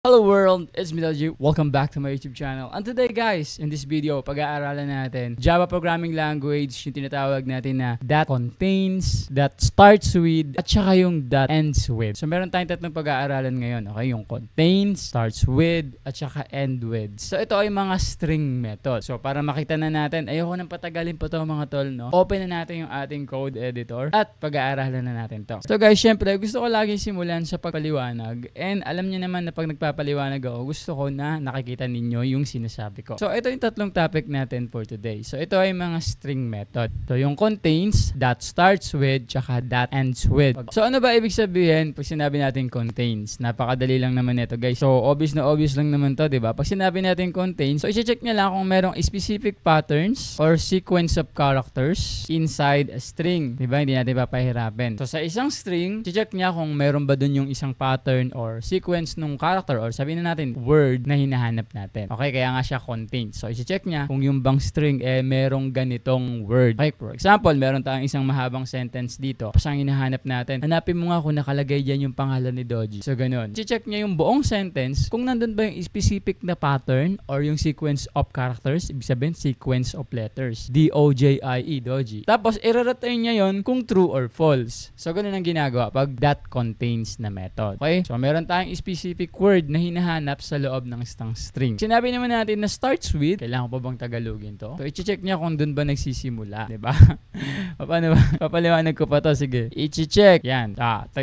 Hello world, it's me Doji. Welcome back to my YouTube channel. And today guys, in this video, pag-aaralan natin Java programming language, yung tinatawag natin na that contains, that starts with, at saka yung that ends with. So meron tayong tatlong pag-aaralan ngayon, okay? Yung contains, starts with, at saka end with. So ito ay mga string method. So para makita na natin, ayoko nang patagalin po to mga tol, no? Open na natin yung ating code editor at pag-aaralan na natin to. So guys, syempre, gusto ko lagi simulan sa pagpaliwanag. And alam niyo naman na pag paliwanag ako, gusto ko na nakikita ninyo yung sinasabi ko. So, ito yung tatlong topic natin for today. So, ito ay mga string method. So, yung contains, that starts with, tsaka that ends with. So, ano ba ibig sabihin pag sinabi natin contains? Napakadali lang naman ito, guys. So, obvious na obvious lang naman to, diba? Pag sinabi natin contains, so, i-check nyo lang kung merong specific patterns or sequence of characters inside a string. Diba? Hindi natin papahirapin. So, sa isang string, i-check niya kung meron ba dun yung isang pattern or sequence nung character or sabihin na natin word na hinahanap natin. Okay, kaya nga siya contains. So, i-check niya kung yung bang string merong ganitong word. Okay, for example, meron tayong isang mahabang sentence dito. Tapos ang hinahanap natin, hanapin mo nga kung nakalagay dyan yung pangalan ni Doji. So, ganun. I-check niya yung buong sentence kung nandun ba yung specific na pattern or yung sequence of characters. Ibig sabihin, sequence of letters. D-O-J-I-E, Doji. Tapos, i-return niya yon kung true or false. So, ganun ang ginagawa pag that contains na method. Okay? So, meron tayong specific word na hinahanap sa loob ng isang string. Sinabi naman natin na starts with, kailangan pa bang Tagalogin to? So, i-check niya kung dun ba nagsisimula. Diba? Paano ba? Papaliwanag ko pa to. Sige. I-check. Yan.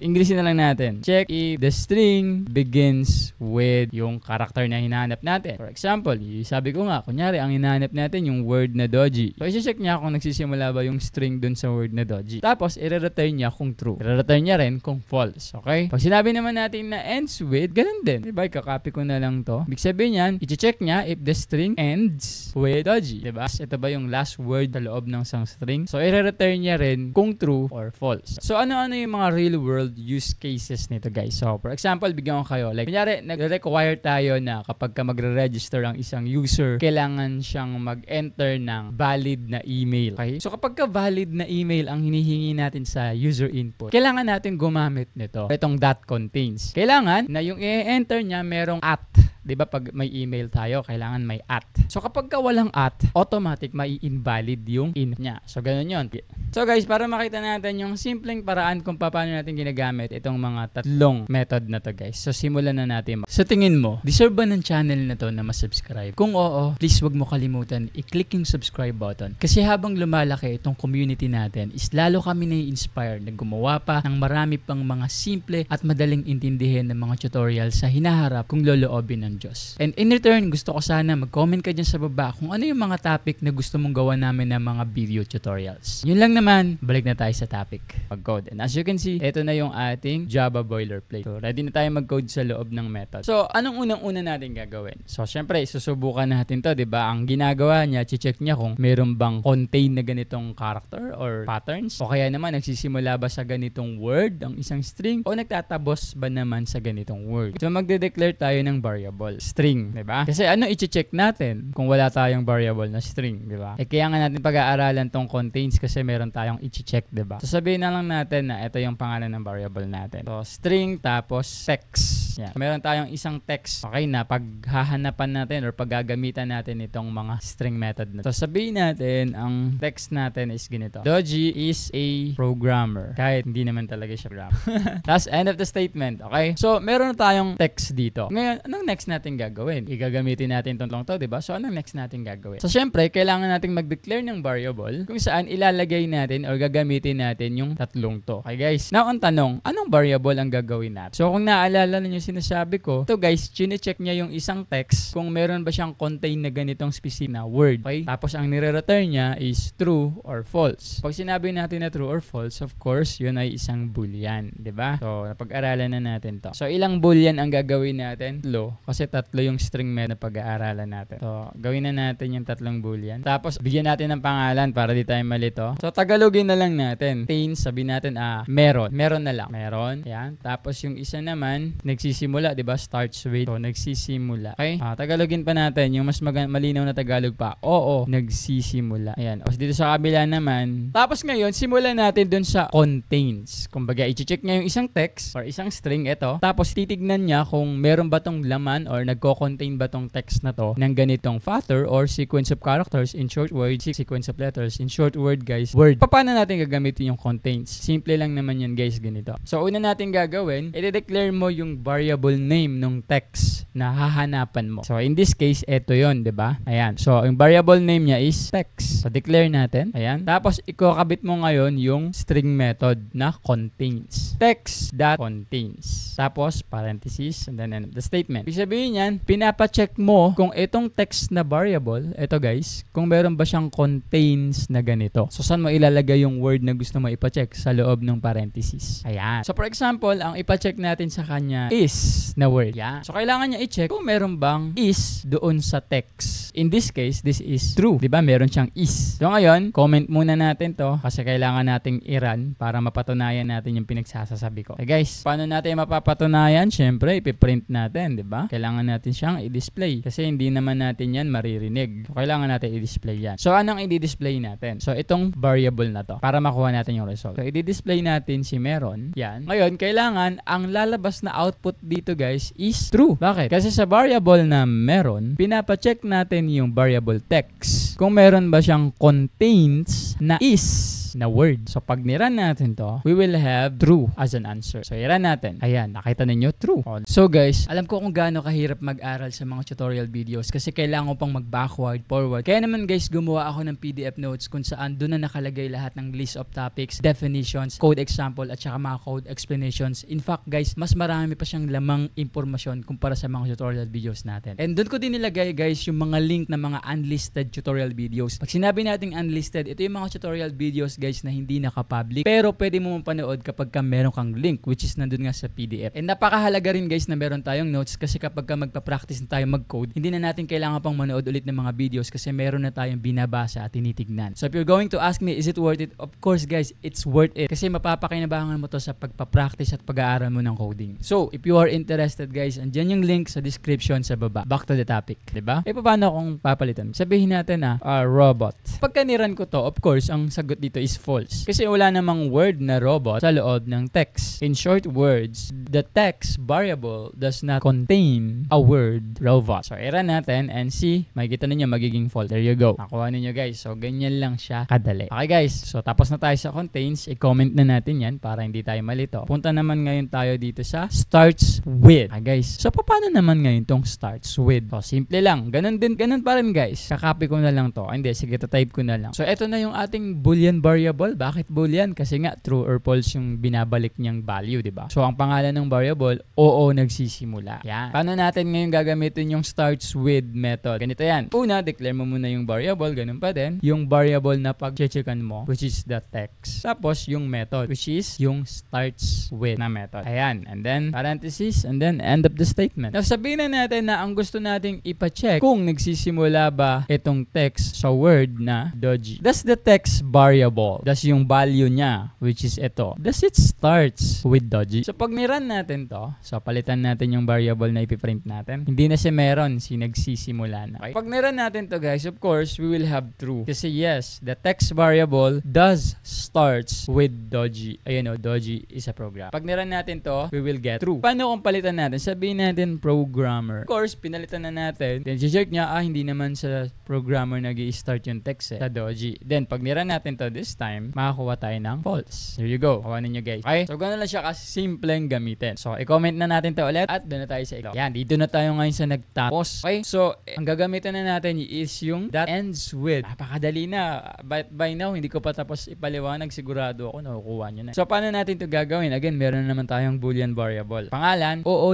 Englishin na lang natin. Check if the string begins with yung character na hinahanap natin. For example, sabi ko nga, kunyari, ang hinahanap natin yung word na Doji. So, i-check niya kung nagsisimula ba yung string dun sa word na Doji. Tapos, i-return niya kung true. I-return niya rin kung false. Okay? Pag sinabi naman natin na ends with, ganun din. Diba? Kakopy ko na lang to. Ibig sabihin yan, i-check niya if the string ends with Doji. Diba? Ito ba yung last word sa loob ng isang string? So, i-return niya rin kung true or false. So, ano-ano yung mga real world use cases nito, guys? So, for example, bigyan ko kayo. Like, kunyari, nag-require tayo na kapag ka magre-register ang isang user, kailangan siyang mag-enter ng valid na email. Okay? So, kapag ka valid na email ang hinihingi natin sa user input, kailangan natin gumamit nito. Itong that contains. Kailangan na yung i-enter niya merong at. Diba pag may email tayo, kailangan may at. So kapag ka walang at, automatic mai-invalid yung in niya. So ganun yun. So guys, para makita natin yung simpleng paraan kung paano natin ginagamit itong mga tatlong method na to, guys. So simulan na natin. Sa tingin mo, deserve ba ng channel na to na masubscribe? Kung oo, please wag mo kalimutan i-click yung subscribe button. Kasi habang lumalaki itong community natin, is lalo kami na-inspire na gumawa pa ng marami pang mga simple at madaling intindihin ng mga tutorial sa hinaharap kung loloobin ng Diyos. And in return, gusto ko sana mag-comment ka dyan sa baba kung ano yung mga topic na gusto mong gawa namin ng mga video tutorials. Yun lang naman, balik na tayo sa topic. Mag-code. And as you can see, ito na yung ating Java boilerplate. So, ready na tayo mag-code sa loob ng method. So, anong unang-una natin gagawin? So, syempre, susubukan natin to, diba? Ang ginagawa niya, check niya kung meron bang contain na ganitong character or patterns. O kaya naman, nagsisimula ba sa ganitong word ang isang string o nagtatabos ba naman sa ganitong word. So, magde-declare tayo ng variable. String, di ba? Kasi ano i-check natin kung wala tayong variable na string, di ba? Kaya nga natin pag-aaralan tong contains kasi meron tayong i-check, di ba? So sabihin na lang natin na ito yung pangalan ng variable natin. So string tapos text. Yan. Meron tayong isang text. Okay na paghahanapan natin or paggagamitan natin itong mga string method na. So sabihin natin ang text natin is ganito. Doji is a programmer. Kahit hindi naman talaga siya programmer. Tapos end of the statement, okay? So meron tayong text dito. Ngayon, anong next natin gagawin? Igagamitin natin itong to, diba? So, anong next natin gagawin? So, syempre, kailangan natin mag-declare ng variable kung saan ilalagay natin or gagamitin natin yung tatlong to. Okay, guys? Now, ang tanong, anong variable ang gagawin natin? So, kung naalala ninyo sinasabi ko, ito guys, chine-check niya yung isang text kung meron ba siyang contain na ganitong specific na word. Okay? Tapos, ang nire-return niya is true or false. Pag sinabi natin na true or false, of course, yun ay isang boolean. Diba? So, napag-aralan na natin to. So, ilang boolean ang gagawin natin? Kasi tatlo yung string method na pag-aaralan natin. So, gawin na natin yung tatlong boolean. Tapos, bigyan natin ng pangalan para di tayo malito. So, Tagalogin na lang natin. Contains, sabihin natin, meron. Meron na lang. Meron. Yan. Tapos, yung isa naman, nagsisimula, 'di ba? Starts with. So, nagsisimula. Okay? Tagalogin pa natin yung mas malinaw na Tagalog pa. Oo, nagsisimula. Ayan. O dito sa kabila naman. Tapos ngayon, simulan natin dun sa contains. Kumbaga, i-check niya yung isang text or isang string ito. Tapos titignan niya kung meron ba tong laman or nagko-contain ba tong text na to ng ganitong factor or sequence of characters, in short word, sequence of letters, in short word guys, word. Paano natin gagamitin yung contains? Simple lang naman yan guys, ganito. So una natin gagawin, i-declare mo yung variable name ng text na hahanapan mo. So in this case, ito yon, 'di ba? Ayan. So yung variable name niya is text. So declare natin. Ayan. Tapos ikakabit mo ngayon yung string method na contains. Text.contains. Tapos parenthesis and then the statement. Ibig sabihin yan, pinapa-check mo kung itong text na variable, ito guys, kung meron ba siyang contains na ganito. So saan mo ilalagay yung word na gusto mo ipa-check? Sa loob ng parenthesis. Ayan. So for example, ang ipa-check natin sa kanya is na word. Ayan. So kailangan niya i-check kung meron bang is doon sa text. In this case, this is true. Diba? Meron siyang is. So ngayon, comment muna natin to kasi kailangan nating i-run para mapatunayan natin yung pinagsasasabi ko. Okay guys, paano natin mapapatunayan? Siyempre, ipiprint natin. Diba? Kailangan natin siyang i-display kasi hindi naman natin yan maririnig. So kailangan natin i-display yan. So anong i-display natin? So itong variable na to para makuha natin yung result. So i-display natin si meron. Yan. Ngayon, kailangan ang lalabas na output dito guys is true. Bakit? Kasi sa variable na meron, pinapa-check natin yung variable text. Kung meron ba siyang contains na is na word. So pag niran natin to, we will have true as an answer. So i-run natin. Ayan, nakita ninyo, true. So guys, alam ko kung gaano kahirap mag-aral sa mga tutorial videos kasi kailangan ko pang mag-backward, forward. Kaya naman guys, gumawa ako ng PDF notes kung saan doon na nakalagay lahat ng list of topics, definitions, code example, at saka mga code explanations. In fact guys, mas marami pa siyang lamang impormasyon kumpara sa mga tutorial videos natin. And doon ko din nilagay guys yung mga link na mga unlisted tutorial videos. Pag sinabi nating unlisted, ito yung mga tutorial videos guys na hindi naka-public pero pwede mo mapanood kapag ka meron kang link which is nandun nga sa PDF. And napakahalaga rin guys na meron tayong notes kasi kapag ka magpa-practice na tayo mag-code, hindi na natin kailangan pang manood ulit ng mga videos kasi meron na tayong binabasa at tinitignan. So if you're going to ask me, is it worth it? Of course guys, it's worth it kasi mapapakinabangan mo to sa pagpa-practice at pag-aaral mo ng coding. So if you are interested guys, andyan yung link sa description sa baba. Back to the topic, diba? E paano kung papalitan? Sabihin natin na robot. Pagka niran ko to, of course, ang sagot dito is false. Kasi wala namang word na robot sa loob ng text. In short words, the text variable does not contain a word robot. So, i-run natin and see, makikita ninyo magiging false. There you go. Nakuha ninyo guys. So, ganyan lang siya kadali. Okay guys, so tapos na tayo sa contains. I-comment na natin yan para hindi tayo malito. Punta naman ngayon tayo dito sa starts with. Okay guys, so paano naman ngayon tong starts with? So, simple lang. Ganun pa rin guys. Kakopy ko na lang to. Hindi, sige, type ko na lang. So, eto na yung ating boolean variable. Bakit boolean? Kasi nga true or false yung binabalik niyang value, di ba? So ang pangalan ng variable, oo nagsisimula. Yan. Paano natin ngayon gagamitin yung starts with method? Ganito yan. Una, declare mo muna yung variable, ganun pa din. Yung variable na pag-checkan mo, which is the text. Tapos yung method, which is yung starts with na method. Ayan. And then parenthesis, and then end of the statement. Now sabihin na natin na ang gusto nating ipa-check kung nagsisimula ba itong text sa word na doji. Does the text variable, does yung value niya, which is ito, does it starts with doji? So pag niran natin to, so palitan natin yung variable na ipiprint natin. Hindi na siya meron, nagsisimula na. Okay? Pag niran natin to guys, of course, we will have true. Kasi yes, the text variable does starts with doji. Ayun o, doji is a program. Pag niran natin to, we will get true. Paano kung palitan natin? Sabihin natin programmer. Of course, pinalitan na natin. Then check niya, hindi naman sa programmer nag-i-start yung text sa doji. Then pag niran natin to this time, makakuha tayo ng false. There you go. Kuha ninyo guys. Okay? So gano'n lang siya kasi simpleng gamitin. So i-comment na natin to ulit at doon na tayo sa ilo. Yan, dito na tayo ngayon sa nagtapos. Okay? So ang gagamitin na natin is yung that ends with. Napakadali na. By now, hindi ko pa tapos ipaliwanag. Sigurado ako nakukuha nyo na. So paano natin to gagawin? Again, meron naman tayong boolean variable. Pangalan, oo,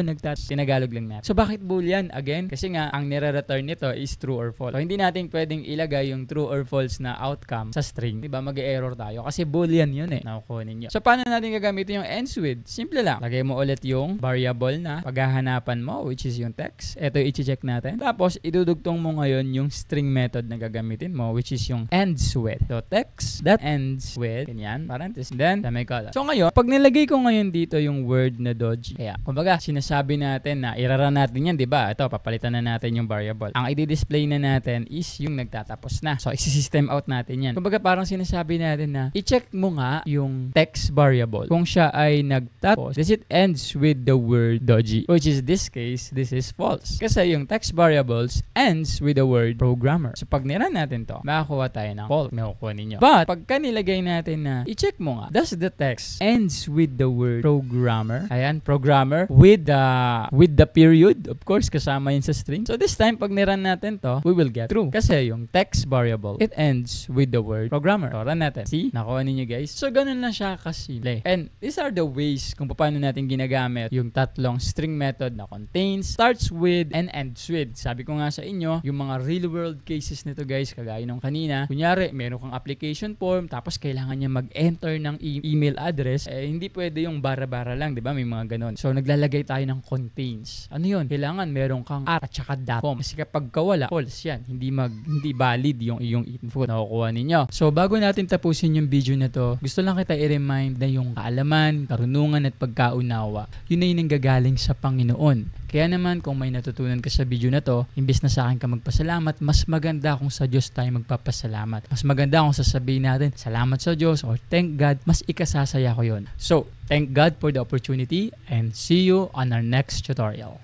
tinagalog lang natin. So bakit boolean? Again, kasi nga ang nire-return nito is true or false. So hindi natin pwedeng ilagay yung true or false na outcome sa string. Diba? mag-error tayo kasi boolean yun nakukuha ninyo. So paano natin gagamitin yung ends with? Simple lang. Lagay mo ulit yung variable na paghahanapan mo, which is yung text. Ito yung i-check natin. Tapos idudugtong mo ngayon yung string method na gagamitin mo, which is yung ends with. So text that ends with, ganyan, parenthesis, then semicolon. So ngayon, pag nilagay ko ngayon dito yung word na Doji, kaya kumbaga sinasabi natin na irara natin yan, di ba? Ito, papalitan na natin yung variable. Ang i-display na natin is yung nagtatapos na. So isi-system out natin yan. Kumbaga parang sinasabi natin na i-check mo nga yung text variable kung siya ay nagtatapos. Does it ends with the word Doji? Which is this case, this is false. Kasi yung text variables ends with the word programmer. So pag niran natin to, makakuha tayo ng false. Makukuha ninyo. But pagka nilagay natin na i-check mo nga, does the text ends with the word programmer? Ayan, programmer with the period. Of course, kasama yun sa string. So this time, pag niran natin to, we will get true. Kasi yung text variable, it ends with the word programmer. So run natin. See? Nakuha ninyo guys. So ganun lang siya kasimple. And these are the ways kung paano natin ginagamit yung tatlong string method na contains, starts with, and ends with. Sabi ko nga sa inyo, yung mga real world cases nito guys, kagaya nung kanina, kunyari, meron kang application form, tapos kailangan niya mag-enter ng email address, hindi pwede yung bara-bara lang, di ba? May mga ganun. So, naglalagay tayo ng contains. Ano yun? Kailangan meron kang at saka .com. Kasi kapag kawala, false yan. Hindi valid yung iyong input na kukuha ninyo. So, bago natin tapusin yung video na to, gusto lang kita i-remind na yung kaalaman, karunungan at pagkaunawa, yun ay nanggagaling sa Panginoon. Kaya naman, kung may natutunan ka sa video na to, imbes na sa akin ka magpasalamat, mas maganda kung sa Diyos tayo magpapasalamat. Mas maganda kung sasabihin natin, salamat sa Diyos or thank God, mas ikasasaya ko yun. So, thank God for the opportunity and see you on our next tutorial.